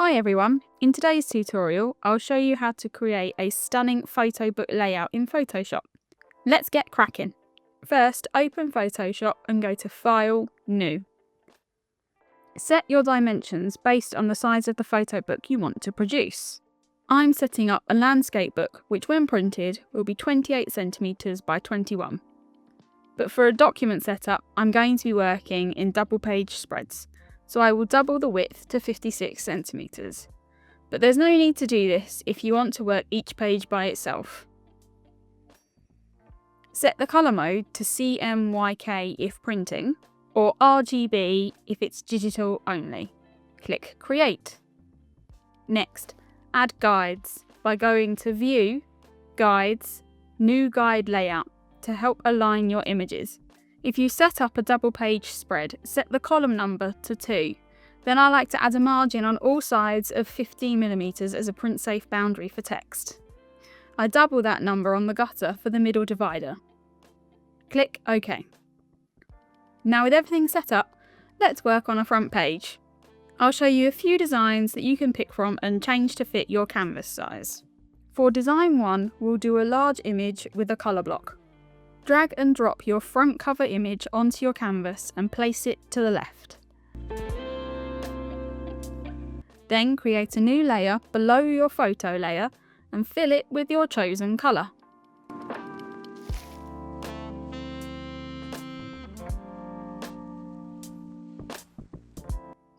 Hi everyone, in today's tutorial I'll show you how to create a stunning photobook layout in Photoshop. Let's get cracking. First, open Photoshop and go to File, New. Set your dimensions based on the size of the photobook you want to produce. I'm setting up a landscape book which when printed will be 28 cm by 21. But for a document setup I'm going to be working in double page spreads. So I will double the width to 56 cm. But there's no need to do this if you want to work each page by itself. Set the colour mode to CMYK if printing, or RGB if it's digital only. Click Create. Next, add guides by going to View, Guides, New Guide Layout to help align your images. If you set up a double page spread, set the column number to 2. Then I like to add a margin on all sides of 15mm as a print safe boundary for text. I double that number on the gutter for the middle divider. Click OK. Now with everything set up, let's work on a front page. I'll show you a few designs that you can pick from and change to fit your canvas size. For design 1, we'll do a large image with a colour block. Drag and drop your front cover image onto your canvas and place it to the left. Then create a new layer below your photo layer and fill it with your chosen colour.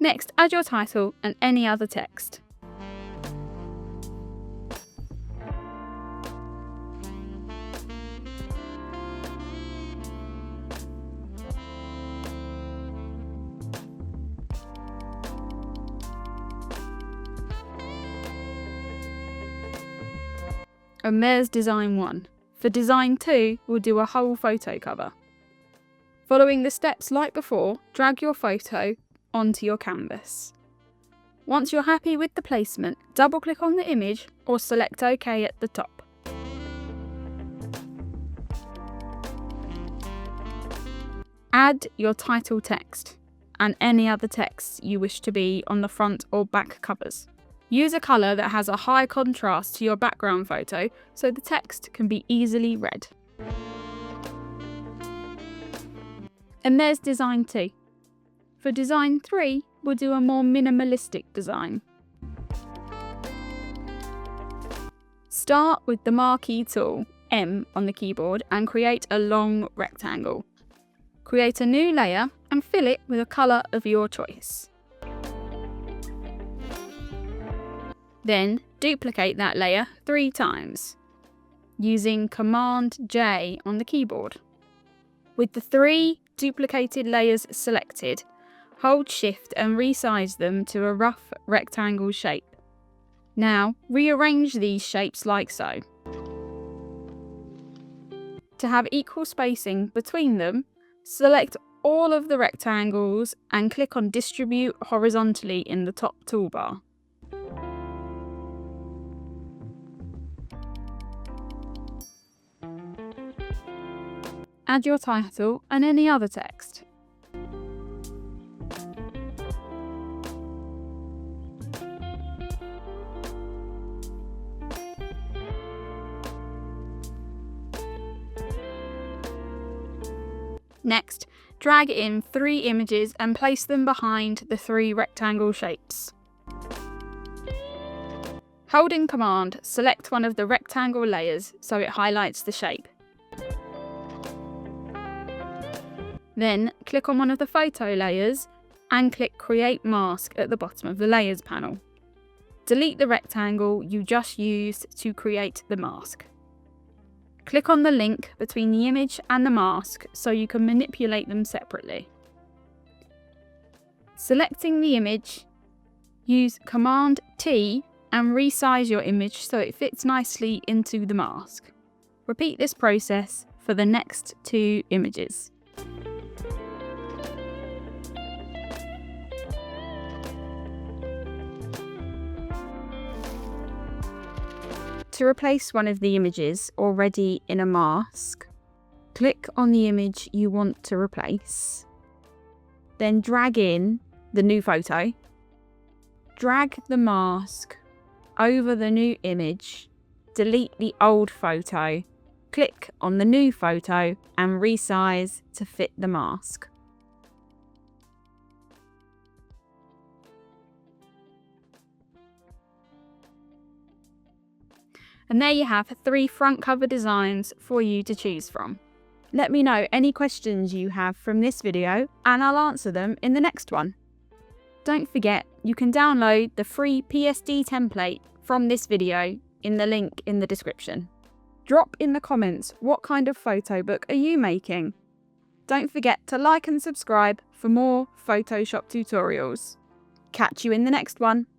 Next, add your title and any other text. And there's design 1. For design 2, we'll do a whole photo cover. Following the steps like before, drag your photo onto your canvas. Once you're happy with the placement, double click on the image or select OK at the top. Add your title text and any other text you wish to be on the front or back covers. Use a colour that has a high contrast to your background photo so the text can be easily read. And there's design 2. For design 3, we'll do a more minimalistic design. Start with the marquee tool, M on the keyboard, and create a long rectangle. Create a new layer and fill it with a colour of your choice. Then duplicate that layer 3 times, using Command J on the keyboard. With the 3 duplicated layers selected, hold Shift and resize them to a rough rectangle shape. Now rearrange these shapes like so. To have equal spacing between them, select all of the rectangles and click on Distribute horizontally in the top toolbar. Add your title and any other text. Next, drag in 3 images and place them behind the 3 rectangle shapes. Holding Command, select one of the rectangle layers so it highlights the shape. Then click on one of the photo layers and click Create Mask at the bottom of the Layers panel. Delete the rectangle you just used to create the mask. Click on the link between the image and the mask so you can manipulate them separately. Selecting the image, use Command T and resize your image so it fits nicely into the mask. Repeat this process for the next 2 images. To replace one of the images already in a mask, click on the image you want to replace, then drag in the new photo Drag the mask over the new image, delete the old photo, click on the new photo and resize to fit the mask. And there you have 3 front cover designs for you to choose from. Let me know any questions you have from this video and I'll answer them in the next one. Don't forget, you can download the free PSD template from this video in the link in the description. Drop in the comments what kind of photo book are you making. Don't forget to like and subscribe for more Photoshop tutorials. Catch you in the next one.